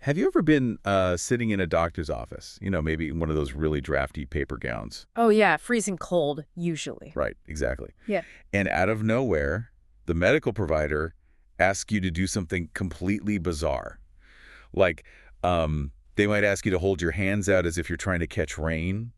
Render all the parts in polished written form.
Have you ever been sitting in a doctor's office? Maybe in one of those really drafty paper gowns. Oh, yeah, freezing cold, usually. Right, exactly. Yeah. And out of nowhere, the medical provider asks you to do something completely bizarre. Like, they might ask you to hold your hands out as if you're trying to catch rain,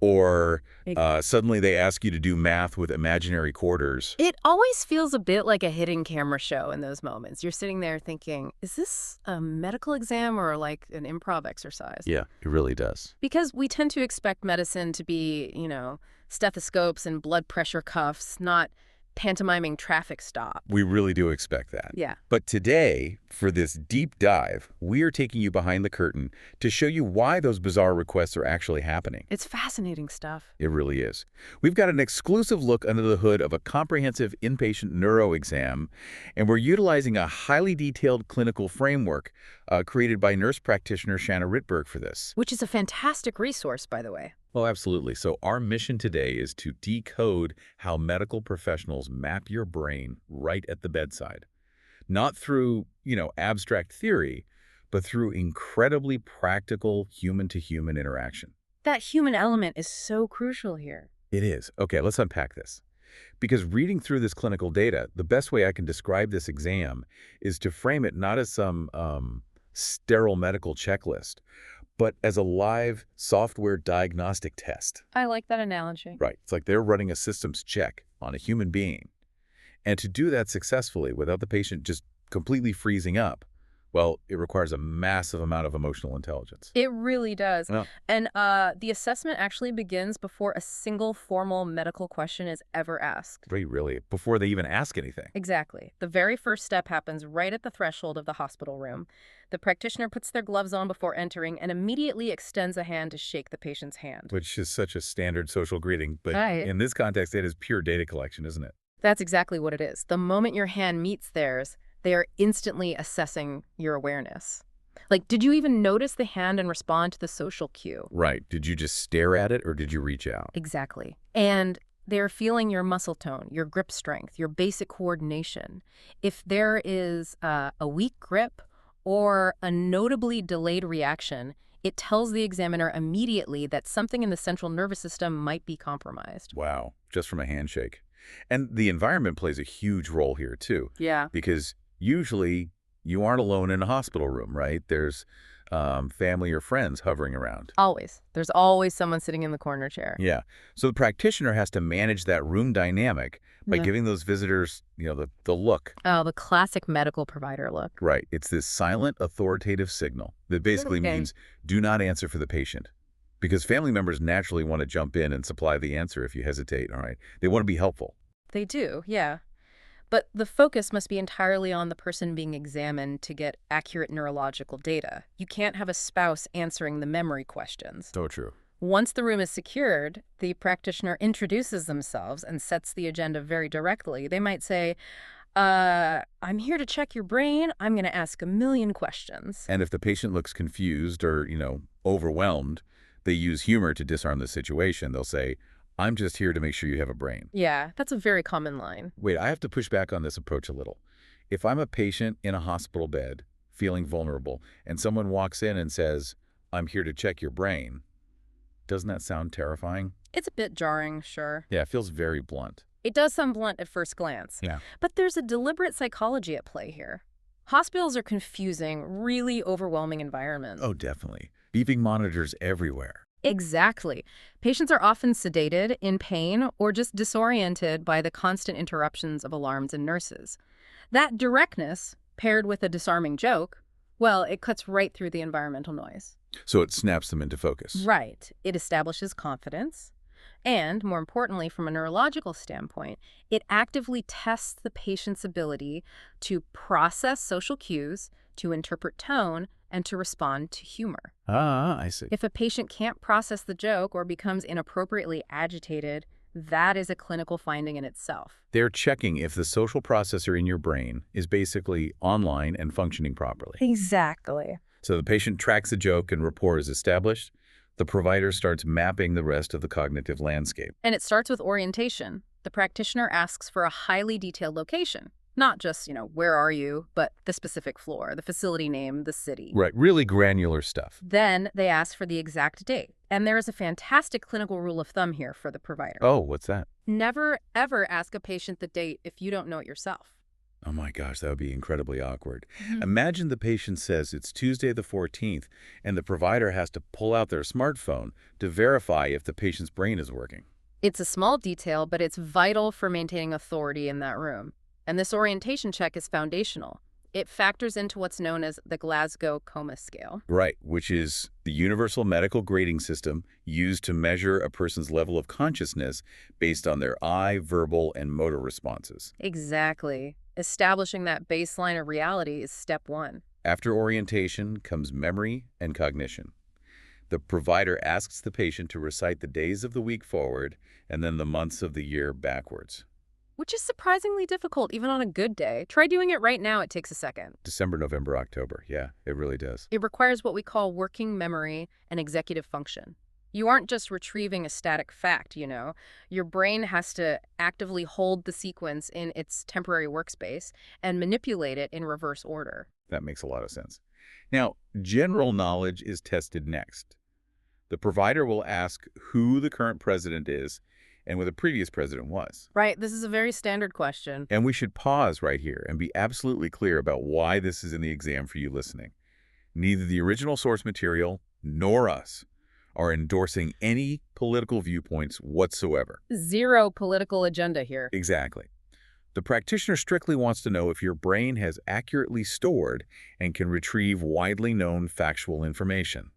or It, suddenly they ask you to do math with imaginary quarters. it always feels a bit like a hidden camera show in those moments. You're sitting there thinking, is this a medical exam or like an improv exercise? Yeah, it really does. Because we tend to expect medicine to be, stethoscopes and blood pressure cuffs, not pantomiming traffic stop. We really do expect that. Yeah. But today, for this deep dive, we are taking you behind the curtain to show you why those bizarre requests are actually happening. It's fascinating stuff. It really is. We've got an exclusive look under the hood of a comprehensive inpatient neuro exam, and we're utilizing a highly detailed clinical framework created by nurse practitioner Shanna Ritberg for this. Which is a fantastic resource, by the way. Oh, absolutely. So our mission today is to decode how medical professionals map your brain right at the bedside. Not through, abstract theory, but through incredibly practical human-to-human interaction. That human element is so crucial here. It is. Okay, let's unpack this. Because reading through this clinical data, the best way I can describe this exam is to frame it not as some sterile medical checklist, but as a live software diagnostic test. I like that analogy. Right. It's like they're running a systems check on a human being. And to do that successfully without the patient just completely freezing up, well, it requires a massive amount of emotional intelligence. It really does. Yeah. And the assessment actually begins before a single formal medical question is ever asked. Really, before they even ask anything. Exactly. The very first step happens right at the threshold of the hospital room. The practitioner puts their gloves on before entering and immediately extends a hand to shake the patient's hand. Which is such a standard social greeting, but Right. in this context, it is pure data collection, isn't it? That's exactly what it is. The moment your hand meets theirs, they are instantly assessing your awareness. Like, did you even notice the hand and respond to the social cue? Right. Did you just stare at it or did you reach out? Exactly. And they're feeling your muscle tone, your grip strength, your basic coordination. If there is a weak grip or a notably delayed reaction, it tells the examiner immediately that something in the central nervous system might be compromised. Wow. Just from a handshake. And the environment plays a huge role here, too. Yeah. Because usually you aren't alone in a hospital room, right? There's family or friends hovering around. Always. There's always someone sitting in the corner chair. Yeah. So the practitioner has to manage that room dynamic by Yeah. giving those visitors, the look. Oh, the classic medical provider look. Right. It's this silent, authoritative signal that basically Okay. means do not answer for the patient. Because family members naturally want to jump in and supply the answer if you hesitate, all right? They want to be helpful. They do, yeah. But the focus must be entirely on the person being examined to get accurate neurological data. You can't have a spouse answering the memory questions. So true. Once the room is secured, the practitioner introduces themselves and sets the agenda very directly. They might say, I'm here to check your brain. I'm going to ask a million questions. And if the patient looks confused or, overwhelmed, they use humor to disarm the situation. They'll say, I'm just here to make sure you have a brain. Yeah, that's a very common line. Wait, I have to push back on this approach a little. If I'm a patient in a hospital bed, feeling vulnerable, and someone walks in and says, I'm here to check your brain, doesn't that sound terrifying? It's a bit jarring, sure. Yeah, it feels very blunt. It does sound blunt at first glance. Yeah. But there's a deliberate psychology at play here. Hospitals are confusing, really overwhelming environments. Oh, definitely. Beeping monitors everywhere. Exactly. Patients are often sedated, in pain, or just disoriented by the constant interruptions of alarms and nurses. That directness, paired with a disarming joke, well, it cuts right through the environmental noise. So it snaps them into focus. Right. It establishes confidence. And, more importantly, from a neurological standpoint, it actively tests the patient's ability to process social cues, to interpret tone, and to respond to humor. Ah, I see. If a patient can't process the joke or becomes inappropriately agitated, that is a clinical finding in itself. They're checking if the social processor in your brain is basically online and functioning properly. Exactly. So the patient tracks the joke and rapport is established. The provider starts mapping the rest of the cognitive landscape. And it starts with orientation. The practitioner asks for a highly detailed location. Not just, where are you, but the specific floor, the facility name, the city. Right, really granular stuff. Then they ask for the exact date. And there is a fantastic clinical rule of thumb here for the provider. Oh, what's that? Never, ever ask a patient the date if you don't know it yourself. Oh my gosh, that would be incredibly awkward. Mhm. Imagine the patient says it's Tuesday the 14th, and the provider has to pull out their smartphone to verify if the patient's brain is working. It's a small detail, but it's vital for maintaining authority in that room. And this orientation check is foundational. It factors into what's known as the Glasgow Coma Scale. Right, which is the universal medical grading system used to measure a person's level of consciousness based on their eye, verbal, and motor responses. Exactly. Establishing that baseline of reality is step one. After orientation comes memory and cognition. The provider asks the patient to recite the days of the week forward and then the months of the year backwards. Which is surprisingly difficult even on a good day. Try doing it right now. It takes a second. December, November, October. Yeah, it really does. It requires what we call working memory and executive function. You aren't just retrieving a static fact, Your brain has to actively hold the sequence in its temporary workspace and manipulate it in reverse order. That makes a lot of sense. Now, general knowledge is tested next. The provider will ask who the current president is and where the previous president was. Right, this is a very standard question. And we should pause right here and be absolutely clear about why this is in the exam for you listening. Neither the original source material nor us are endorsing any political viewpoints whatsoever. Zero political agenda here. Exactly. The practitioner strictly wants to know if your brain has accurately stored and can retrieve widely known factual information.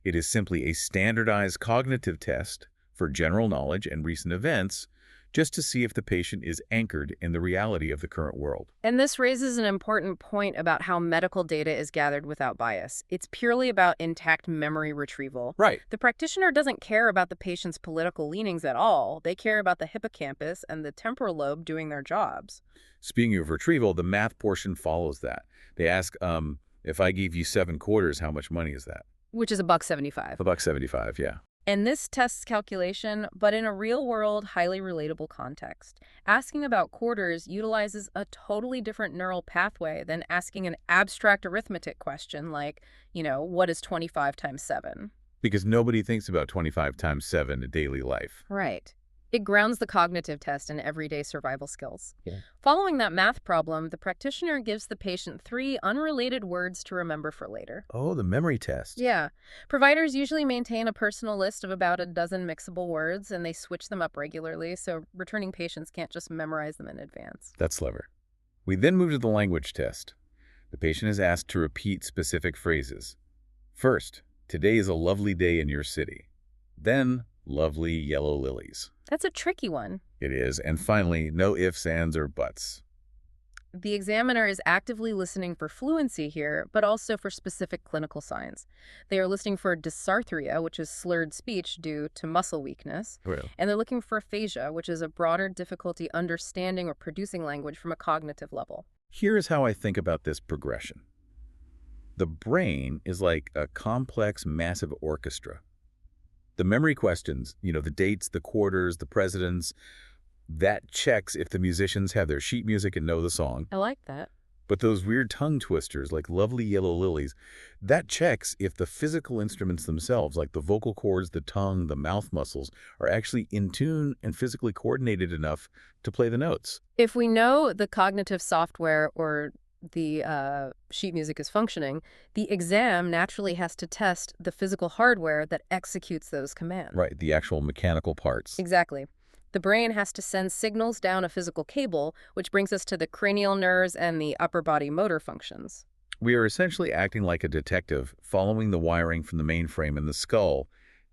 It is simply a standardized cognitive test for general knowledge and recent events, just to see if the patient is anchored in the reality of the current world. And this raises an important point about how medical data is gathered without bias. It's purely about intact memory retrieval. Right. The practitioner doesn't care about the patient's political leanings at all. They care about the hippocampus and the temporal lobe doing their jobs. Speaking of retrieval, the math portion follows that. They ask, if I gave you 7 quarters, how much money is that? Which is $1.75. $1.75, yeah. And this tests calculation, but in a real-world, highly relatable context. Asking about quarters utilizes a totally different neural pathway than asking an abstract arithmetic question like, what is 25 times 7? Because nobody thinks about 25 times 7 in daily life. Right. It grounds the cognitive test in everyday survival skills. Yeah. Following that math problem, the practitioner gives the patient 3 unrelated words to remember for later. Oh, the memory test. Yeah. Providers usually maintain a personal list of about a dozen mixable words, and they switch them up regularly, so returning patients can't just memorize them in advance. That's clever. We then move to the language test. The patient is asked to repeat specific phrases. First, today is a lovely day in your city. Then, lovely yellow lilies. That's a tricky one. It is. And finally, no ifs, ands, or buts. The examiner is actively listening for fluency here, but also for specific clinical signs. They are listening for dysarthria, which is slurred speech due to muscle weakness, Well, and they're looking for aphasia, which is a broader difficulty understanding or producing language from a cognitive level. here's how I think about this progression. The brain is like a complex, massive orchestra. The memory questions, the dates, the quarters, the presidents, that checks if the musicians have their sheet music and know the song. I like that. But those weird tongue twisters like lovely yellow lilies, that checks if the physical instruments themselves, like the vocal cords, the tongue, the mouth muscles, are actually in tune and physically coordinated enough to play the notes. If we know the cognitive software or the sheet music is functioning, the exam naturally has to test the physical hardware that executes those commands. Right, the actual mechanical parts. Exactly. The brain has to send signals down a physical cable, which brings us to the cranial nerves and the upper body motor functions. We are essentially acting like a detective, following the wiring from the mainframe in the skull,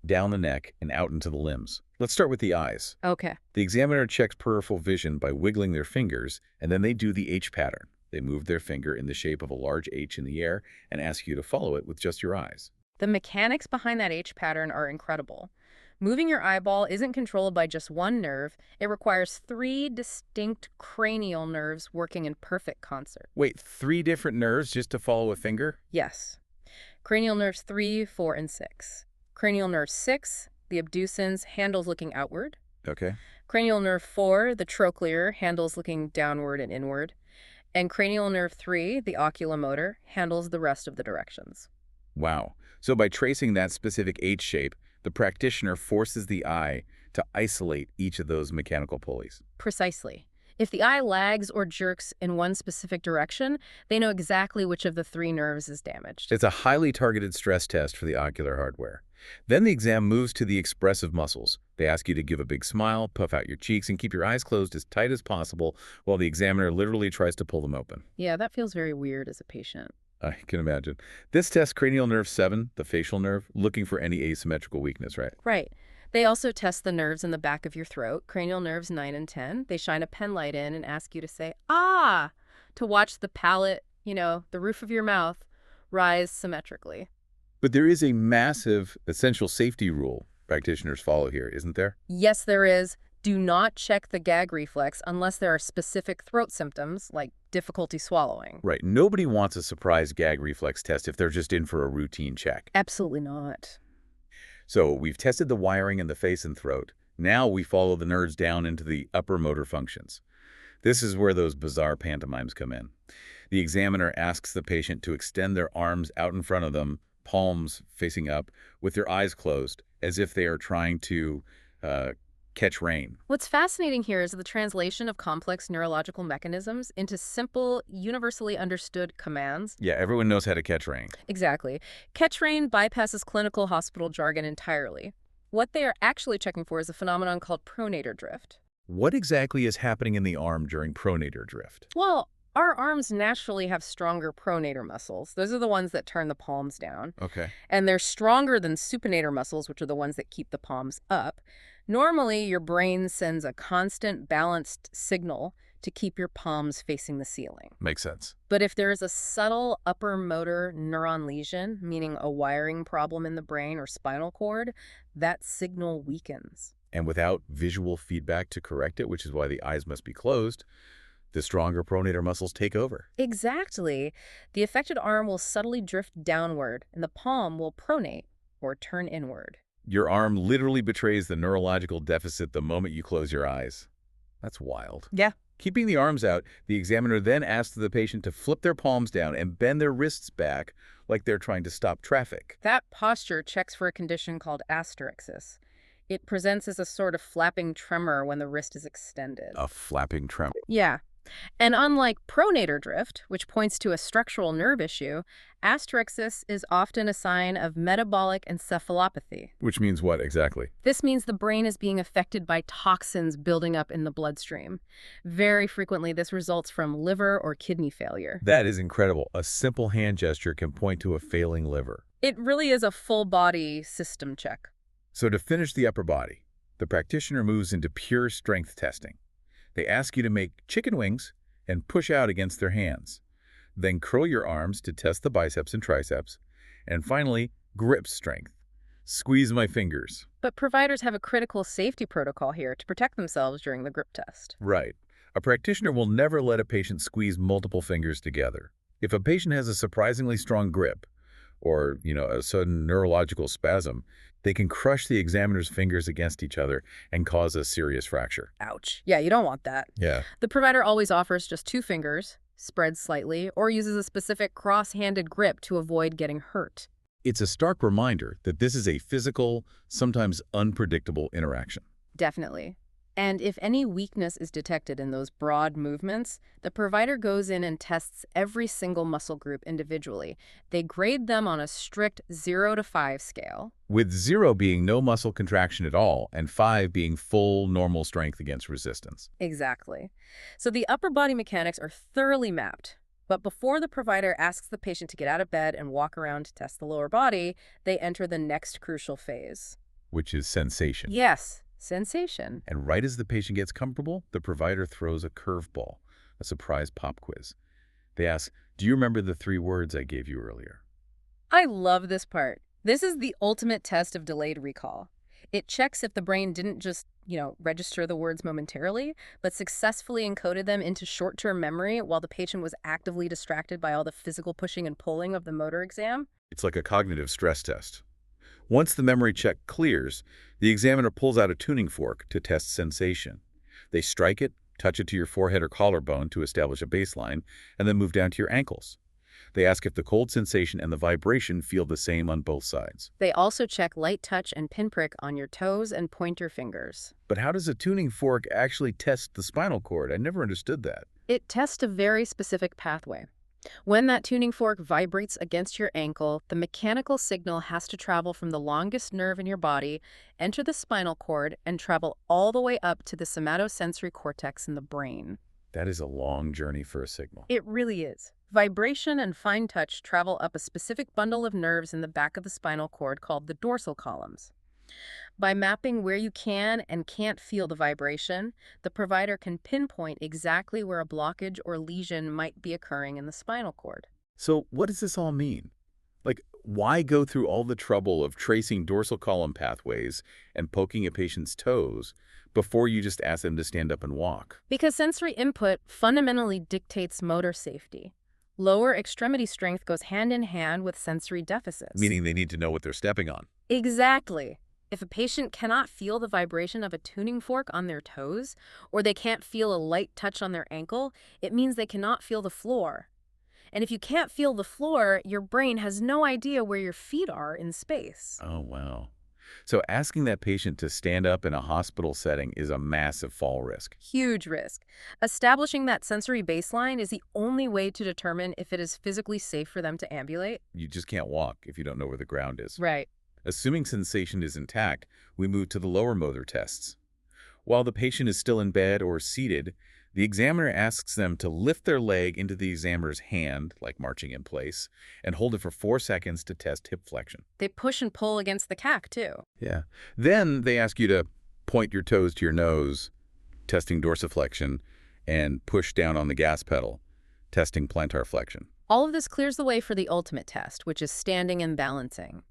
down the neck, and out into the limbs. Let's start with the eyes. Okay. The examiner checks peripheral vision by wiggling their fingers, and then they do the H pattern. They move their finger in the shape of a large H in the air and ask you to follow it with just your eyes. The mechanics behind that H pattern are incredible. Moving your eyeball isn't controlled by just one nerve. It requires 3 distinct cranial nerves working in perfect concert. Wait, 3 different nerves just to follow a finger? Yes. Cranial nerves 3, 4, and 6. Cranial nerve 6, the abducens, handles looking outward. Okay. Cranial nerve 4, the trochlear, handles looking downward and inward. And cranial nerve 3, the oculomotor, handles the rest of the directions. Wow. So by tracing that specific H shape, the practitioner forces the eye to isolate each of those mechanical pulleys. Precisely. If the eye lags or jerks in one specific direction, they know exactly which of the three nerves is damaged. It's a highly targeted stress test for the ocular hardware. Then the exam moves to the expressive muscles. They ask you to give a big smile, puff out your cheeks, and keep your eyes closed as tight as possible while the examiner literally tries to pull them open. Yeah, that feels very weird as a patient. I can imagine. This tests cranial nerve 7, the facial nerve, looking for any asymmetrical weakness, right? Right. They also test the nerves in the back of your throat, cranial nerves 9 and 10. They shine a pen light in and ask you to say, ah, to watch the palate, the roof of your mouth, rise symmetrically. But there is a massive essential safety rule practitioners follow here, isn't there? Yes, there is. Do not check the gag reflex unless there are specific throat symptoms, like difficulty swallowing. Right. Nobody wants a surprise gag reflex test if they're just in for a routine check. Absolutely not. So we've tested the wiring in the face and throat. Now we follow the nerves down into the upper motor functions. This is where those bizarre pantomimes come in. The examiner asks the patient to extend their arms out in front of them, palms facing up, with their eyes closed, as if they are trying to catch rain. What's fascinating here is the translation of complex neurological mechanisms into simple, universally understood commands. Yeah, everyone knows how to catch rain. Exactly. Catch rain bypasses clinical hospital jargon entirely. What they are actually checking for is a phenomenon called pronator drift. What exactly is happening in the arm during pronator drift? Well, our arms naturally have stronger pronator muscles. Those are the ones that turn the palms down. Okay. And they're stronger than supinator muscles, which are the ones that keep the palms up. Normally, your brain sends a constant, balanced signal to keep your palms facing the ceiling. Makes sense. But if there is a subtle upper motor neuron lesion, meaning a wiring problem in the brain or spinal cord, that signal weakens. And without visual feedback to correct it, which is why the eyes must be closed, the stronger pronator muscles take over. Exactly. The affected arm will subtly drift downward, and the palm will pronate, or turn inward. Your arm literally betrays the neurological deficit the moment you close your eyes. That's wild. Yeah. Keeping the arms out, the examiner then asks the patient to flip their palms down and bend their wrists back like they're trying to stop traffic. That posture checks for a condition called asterixis. It presents as a sort of flapping tremor when the wrist is extended. A flapping tremor. Yeah. And unlike pronator drift, which points to a structural nerve issue, asterixis is often a sign of metabolic encephalopathy. Which means what exactly? This means the brain is being affected by toxins building up in the bloodstream. Very frequently, this results from liver or kidney failure. That is incredible. A simple hand gesture can point to a failing liver. It really is a full-body system check. So to finish the upper body, the practitioner moves into pure strength testing. They ask you to make chicken wings and push out against their hands. Then curl your arms to test the biceps and triceps. And finally, grip strength. Squeeze my fingers. But providers have a critical safety protocol here to protect themselves during the grip test. Right. A practitioner will never let a patient squeeze multiple fingers together. If a patient has a surprisingly strong grip, or, a sudden neurological spasm, they can crush the examiner's fingers against each other and cause a serious fracture. Ouch. Yeah, you don't want that. Yeah. The provider always offers just 2 fingers, spread slightly, or uses a specific cross-handed grip to avoid getting hurt. It's a stark reminder that this is a physical, sometimes unpredictable interaction. Definitely. And if any weakness is detected in those broad movements, the provider goes in and tests every single muscle group individually. They grade them on a strict 0 to 5 scale. With 0 being no muscle contraction at all, and 5 being full normal strength against resistance. Exactly. So the upper body mechanics are thoroughly mapped. But before the provider asks the patient to get out of bed and walk around to test the lower body, they enter the next crucial phase. Which is sensation. Yes. Sensation. And right as the patient gets comfortable, the provider throws a curveball, a surprise pop quiz. They ask, do you remember the 3 words I gave you earlier? I love this part. This is the ultimate test of delayed recall. It checks if the brain didn't just, register the words momentarily, but successfully encoded them into short-term memory while the patient was actively distracted by all the physical pushing and pulling of the motor exam. It's like a cognitive stress test. Once the memory check clears, the examiner pulls out a tuning fork to test sensation. They strike it, touch it to your forehead or collarbone to establish a baseline, and then move down to your ankles. They ask if the cold sensation and the vibration feel the same on both sides. They also check light touch and pinprick on your toes and pointer fingers. But how does a tuning fork actually test the spinal cord? I never understood that. It tests a very specific pathway. When that tuning fork vibrates against your ankle, the mechanical signal has to travel from the longest nerve in your body, enter the spinal cord, and travel all the way up to the somatosensory cortex in the brain. That is a long journey for a signal. It really is. Vibration and fine touch travel up a specific bundle of nerves in the back of the spinal cord called the dorsal columns. By mapping where you can and can't feel the vibration, the provider can pinpoint exactly where a blockage or lesion might be occurring in the spinal cord. So what does this all mean? Like, why go through all the trouble of tracing dorsal column pathways and poking a patient's toes before you just ask them to stand up and walk? Because sensory input fundamentally dictates motor safety. Lower extremity strength goes hand in hand with sensory deficits. Meaning they need to know what they're stepping on. Exactly. If a patient cannot feel the vibration of a tuning fork on their toes, or they can't feel a light touch on their ankle, it means they cannot feel the floor. And if you can't feel the floor, your brain has no idea where your feet are in space. Oh, wow. So asking that patient to stand up in a hospital setting is a massive fall risk. Huge risk. Establishing that sensory baseline is the only way to determine if it is physically safe for them to ambulate. You just can't walk if you don't know where the ground is. Right. Assuming sensation is intact, we move to the lower motor tests. While the patient is still in bed or seated, the examiner asks them to lift their leg into the examiner's hand, like marching in place, and hold it for 4 seconds to test hip flexion. They push and pull against the CAC, too. Yeah. Then they ask you to point your toes to your nose, testing dorsiflexion, and push down on the gas pedal, testing plantar flexion. All of this clears the way for the ultimate test, which is standing and balancing.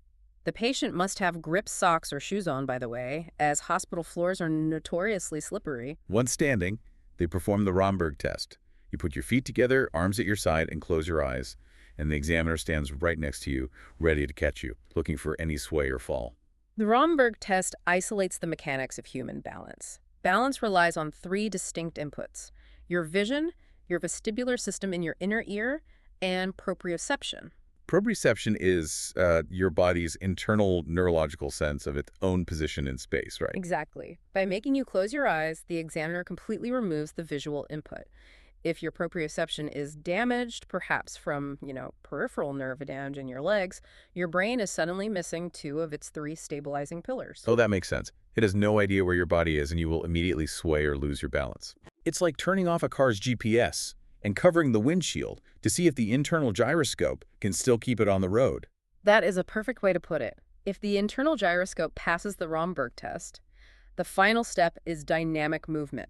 The patient must have grip socks or shoes on, by the way, as hospital floors are notoriously slippery. Once standing, they perform the Romberg test. You put your feet together, arms at your side, and close your eyes, and the examiner stands right next to you, ready to catch you, looking for any sway or fall. The Romberg test isolates the mechanics of human balance. Balance relies on 3 distinct inputs: your vision, your vestibular system in your inner ear, and proprioception. Proprioception is your body's internal neurological sense of its own position in space, right? Exactly. By making you close your eyes, the examiner completely removes the visual input. If your proprioception is damaged, perhaps from, peripheral nerve damage in your legs, your brain is suddenly missing 2 of its 3 stabilizing pillars. Oh, that makes sense. It has no idea where your body is, and you will immediately sway or lose your balance. It's like turning off a car's GPS and covering the windshield to see if the internal gyroscope can still keep it on the road. That is a perfect way to put it. If the internal gyroscope passes the Romberg test, the final step is dynamic movement.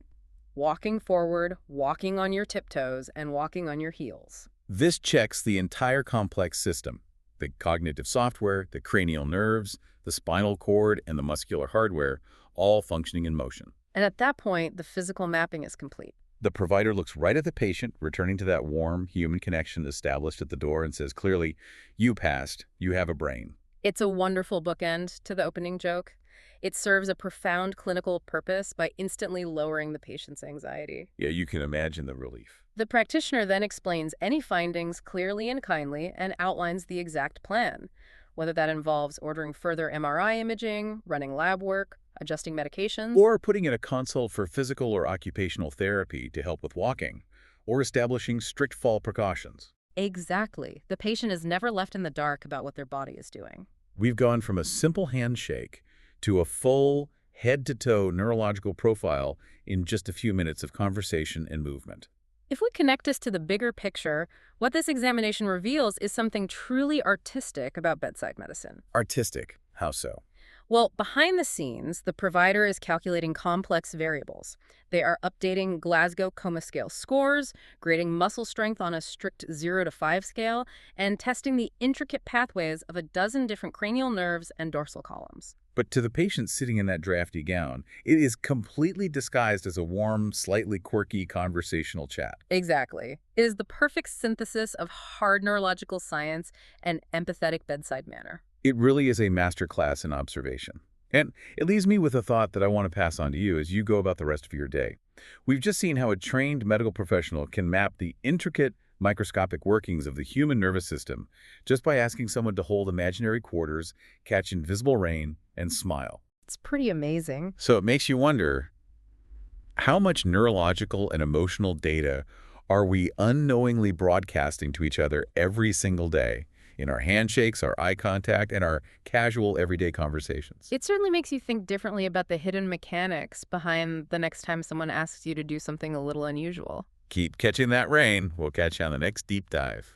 Walking forward, walking on your tiptoes, and walking on your heels. This checks the entire complex system: the cognitive software, the cranial nerves, the spinal cord, and the muscular hardware, all functioning in motion. And at that point, the physical mapping is complete. The provider looks right at the patient, returning to that warm human connection established at the door, and says clearly, "You passed. You have a brain." It's a wonderful bookend to the opening joke. It serves a profound clinical purpose by instantly lowering the patient's anxiety. Yeah, you can imagine the relief. The practitioner then explains any findings clearly and kindly and outlines the exact plan, whether that involves ordering further MRI imaging, running lab work, adjusting medications, Or putting in a consult for physical or occupational therapy to help with walking, or establishing strict fall precautions. Exactly. The patient is never left in the dark about what their body is doing. We've gone from a simple handshake to a full, head-to-toe neurological profile in just a few minutes of conversation and movement. If we connect this to the bigger picture, what this examination reveals is something truly artistic about bedside medicine. Artistic. How so? Well, behind the scenes, the provider is calculating complex variables. They are updating Glasgow Coma Scale scores, grading muscle strength on a strict 0 to 5 scale, and testing the intricate pathways of a dozen different cranial nerves and dorsal columns. But to the patient sitting in that drafty gown, it is completely disguised as a warm, slightly quirky conversational chat. Exactly. It is the perfect synthesis of hard neurological science and empathetic bedside manner. It really is a masterclass in observation. And it leaves me with a thought that I want to pass on to you as you go about the rest of your day. We've just seen how a trained medical professional can map the intricate microscopic workings of the human nervous system just by asking someone to hold imaginary quarters, catch invisible rain, and smile. It's pretty amazing. So it makes you wonder, how much neurological and emotional data are we unknowingly broadcasting to each other every single day in our handshakes, our eye contact, and our casual everyday conversations? It certainly makes you think differently about the hidden mechanics behind the next time someone asks you to do something a little unusual. Keep catching that rain. We'll catch you on the next deep dive.